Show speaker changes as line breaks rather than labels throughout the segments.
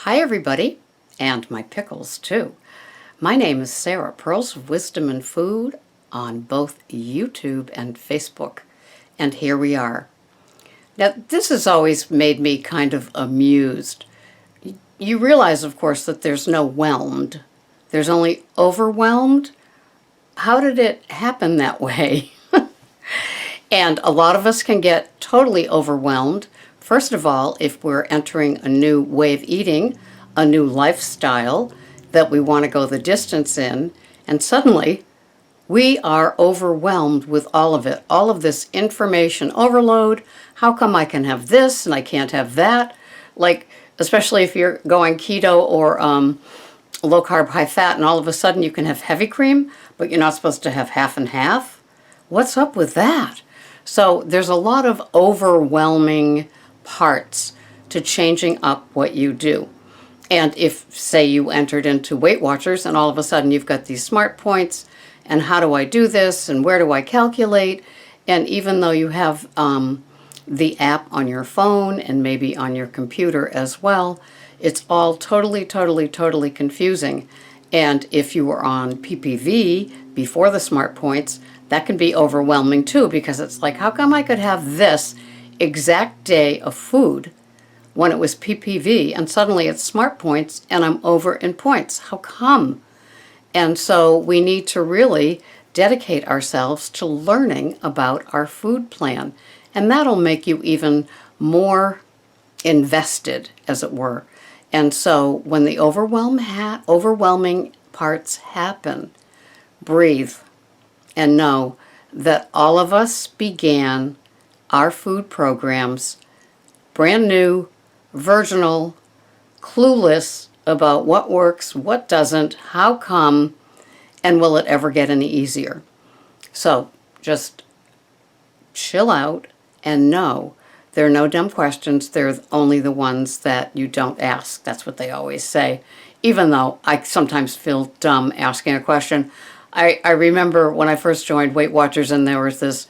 Hi everybody, and my pickles too. My name is Sarah, Pearls of Wisdom and Food on both YouTube and Facebook. And here we are. Now this has always made me kind of amused. You realize, of course, that there's no whelmed. There's only overwhelmed. How did it happen that way? And a lot of us can get totally overwhelmed. First of all, if we're entering a new way of eating, a new lifestyle that we want to go the distance in, and suddenly we are overwhelmed with all of it, all of this information overload. How come I can have this and I can't have that? Like, especially if you're going keto or low carb, high fat, and all of a sudden you can have heavy cream, but you're not supposed to have half and half. What's up with that? So there's a lot of overwhelming parts to changing up what you do. And if, say, you entered into Weight Watchers and all of a sudden you've got these smart points, and how do I do this, and where do I calculate? And even though you have the app on your phone and maybe on your computer as well, it's all totally confusing. And if you were on PPV before the smart points, that can be overwhelming too, because it's like, how come I could have this exact day of food when it was PPV and suddenly it's smart points and I'm over in points? How come? And so we need to really dedicate ourselves to learning about our food plan, and that'll make you even more invested, as it were. And so when the overwhelming parts happen, breathe and know that all of us began our food programs brand new, virginal, clueless about what works, what doesn't, how come, and will it ever get any easier. So just chill out and know there are no dumb questions. They're only the ones that you don't ask. That's what they always say. Even though I sometimes feel dumb asking a question. I remember when I first joined Weight Watchers and there was this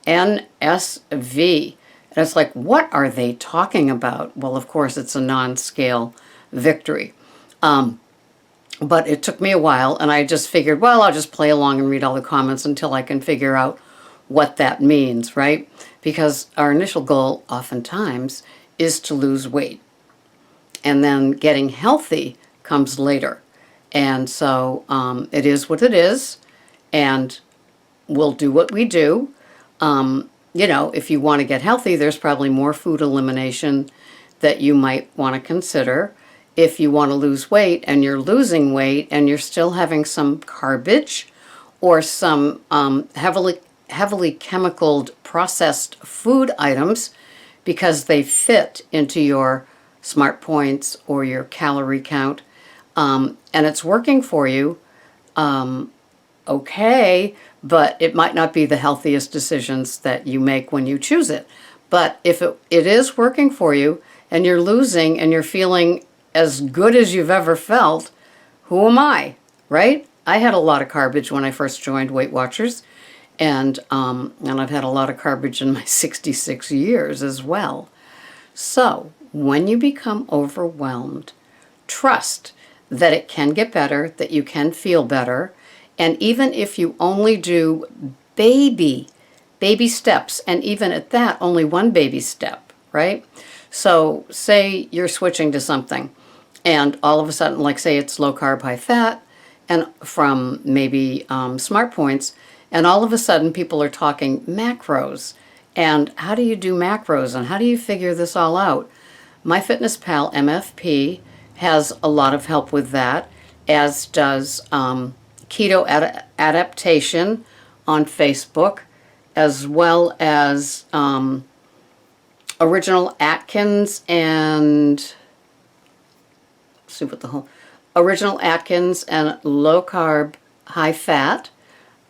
NSV. And it's like, what are they talking about? Well, of course, it's a non-scale victory. But it took me a while, and I just figured, well, I'll just play along and read all the comments until I can figure out what that means, right? Because our initial goal oftentimes is to lose weight. And then getting healthy comes later. And so it is what it is, and we'll do what we do. You know, if you want to get healthy, there's probably more food elimination that you might want to consider. If you want to lose weight and you're losing weight and you're still having some garbage or some heavily chemicaled processed food items because they fit into your smart points or your calorie count, and it's working for you, okay, but it might not be the healthiest decisions that you make when you choose it. But if it is working for you and you're losing and you're feeling as good as you've ever felt, who am I, right? I had a lot of garbage when I first joined Weight Watchers, and I've had a lot of garbage in my 66 years as well. So when you become overwhelmed, trust that it can get better, that you can feel better, and even if you only do baby steps, and even at that, only one baby step, right? So say you're switching to something, and all of a sudden, like say it's low carb, high fat, and from maybe smart points, and all of a sudden people are talking macros, and how do you do macros, and how do you figure this all out? MyFitnessPal MFP has a lot of help with that, as does Keto Adaptation on Facebook, as well as Original Atkins and Original Atkins and low carb, high fat.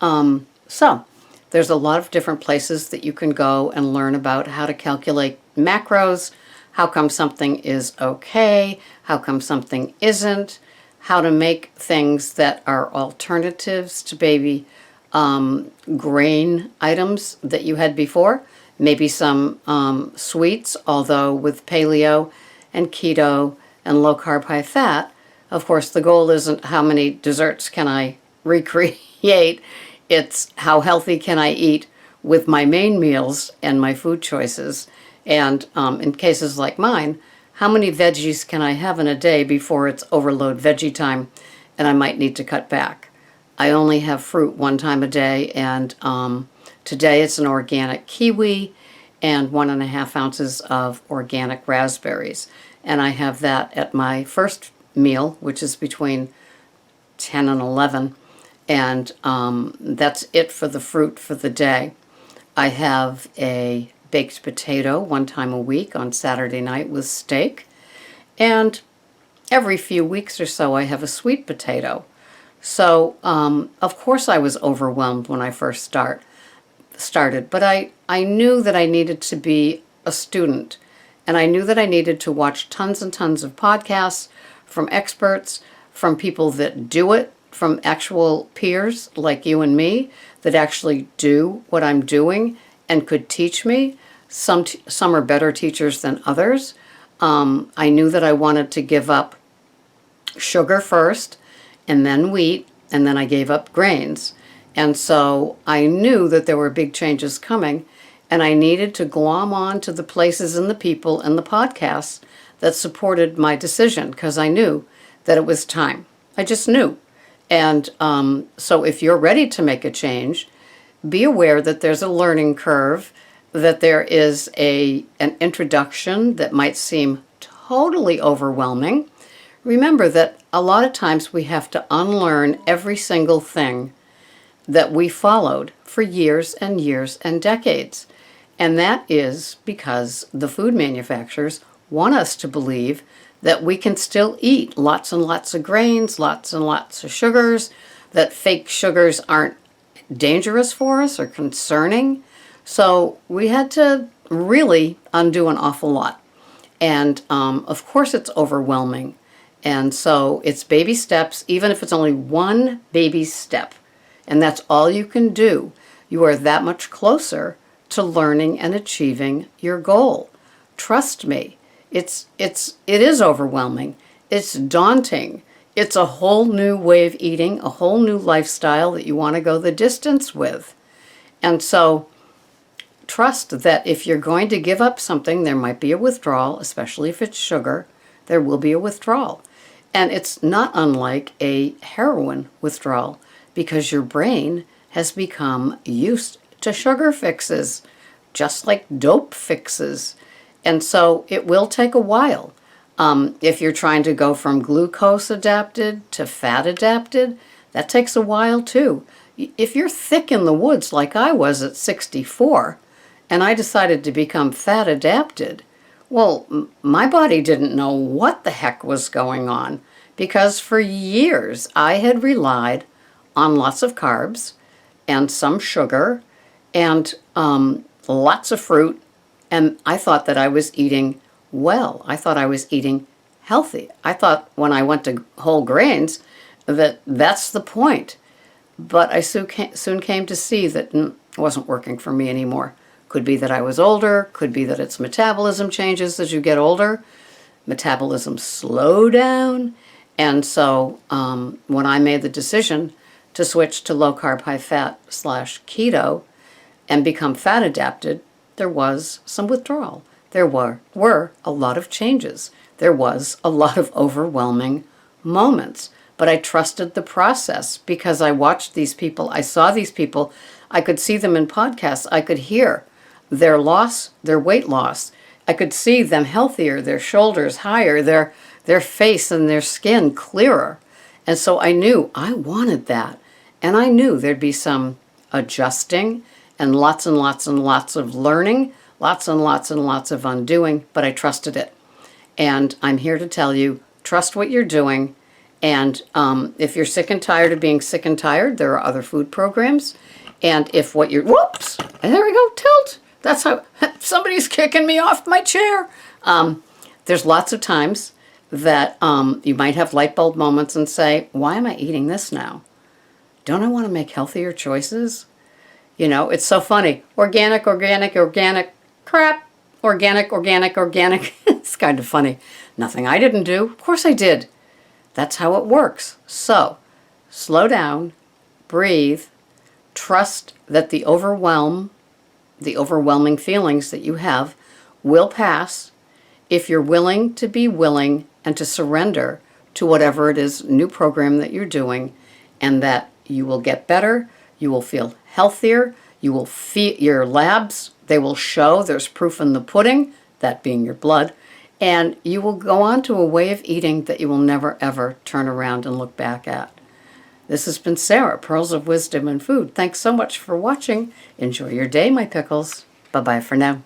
So there's a lot of different places that you can go and learn about how to calculate macros, how come something is okay, how come something isn't, how to make things that are alternatives to baby grain items that you had before. Maybe some sweets, although with paleo and keto and low carb, high fat, of course, the goal isn't how many desserts can I recreate. It's how healthy can I eat with my main meals and my food choices. And in cases like mine, how many veggies can I have in a day before it's overload veggie time and I might need to cut back? I only have fruit one time a day, and today it's an organic kiwi and 1.5 ounces of organic raspberries. And I have that at my first meal, which is between 10 and 11. And that's it for the fruit for the day. I have a baked potato one time a week on Saturday night with steak. And every few weeks or so, I have a sweet potato. So, of course, I was overwhelmed when I first started. But I knew that I needed to be a student. And I knew that I needed to watch tons and tons of podcasts from experts, from people that do it, from actual peers like you and me that actually do what I'm doing and could teach me. Some are better teachers than others. I knew that I wanted to give up sugar first, and then wheat, and then I gave up grains. And so I knew that there were big changes coming, and I needed to glom on to the places and the people and the podcasts that supported my decision, because I knew that it was time. I just knew. And so if you're ready to make a change, be aware that there's a learning curve, that there is an introduction that might seem totally overwhelming. Remember that a lot of times we have to unlearn every single thing that we followed for years and years and decades. And that is because the food manufacturers want us to believe that we can still eat lots and lots of grains, lots and lots of sugars, that fake sugars aren't dangerous for us or concerning. So we had to really undo an awful lot. And of course it's overwhelming. And so it's baby steps, even if it's only one baby step. And that's all you can do. You are that much closer to learning and achieving your goal. Trust me, it is overwhelming. It's daunting. It's a whole new way of eating, a whole new lifestyle that you want to go the distance with. And so trust that if you're going to give up something, there might be a withdrawal, especially if it's sugar, there will be a withdrawal. And it's not unlike a heroin withdrawal, because your brain has become used to sugar fixes, just like dope fixes. And so it will take a while. If you're trying to go from glucose adapted to fat adapted, that takes a while too. If you're thick in the woods like I was at 64, and I decided to become fat adapted, well, my body didn't know what the heck was going on, because for years I had relied on lots of carbs and some sugar and lots of fruit, and I thought that I was eating well. I thought I was eating healthy. I thought when I went to whole grains that that's the point. But I soon came to see that it wasn't working for me anymore. Could be that I was older, could be that its metabolism changes as you get older. Metabolism slow down. And so when I made the decision to switch to low carb, high fat / keto and become fat adapted, there was some withdrawal. There were a lot of changes. There was a lot of overwhelming moments. But I trusted the process because I watched these people. I saw these people. I could see them in podcasts. I could hear their loss, their weight loss. I could see them healthier, their shoulders higher, their face and their skin clearer. And so I knew I wanted that. And I knew there'd be some adjusting and lots and lots and lots of learning, lots and lots and lots of undoing, but I trusted it. And I'm here to tell you, trust what you're doing. And if you're sick and tired of being sick and tired, there are other food programs. And if what you're, whoops, there we go, tilt. That's how, somebody's kicking me off my chair. There's lots of times that you might have light bulb moments and say, why am I eating this now? Don't I want to make healthier choices? You know, it's so funny. Organic, organic, organic, crap. Organic, organic, organic. It's kind of funny. Nothing I didn't do. Of course I did. That's how it works. So, slow down, breathe, trust that the overwhelming feelings that you have will pass if you're willing to be willing and to surrender to whatever it is, new program that you're doing, and that you will get better, you will feel healthier, you will feel your labs, they will show there's proof in the pudding, that being your blood, and you will go on to a way of eating that you will never ever turn around and look back at. This has been Sarah, Pearls of Wisdom and Food. Thanks so much for watching. Enjoy your day, my pickles. Bye-bye for now.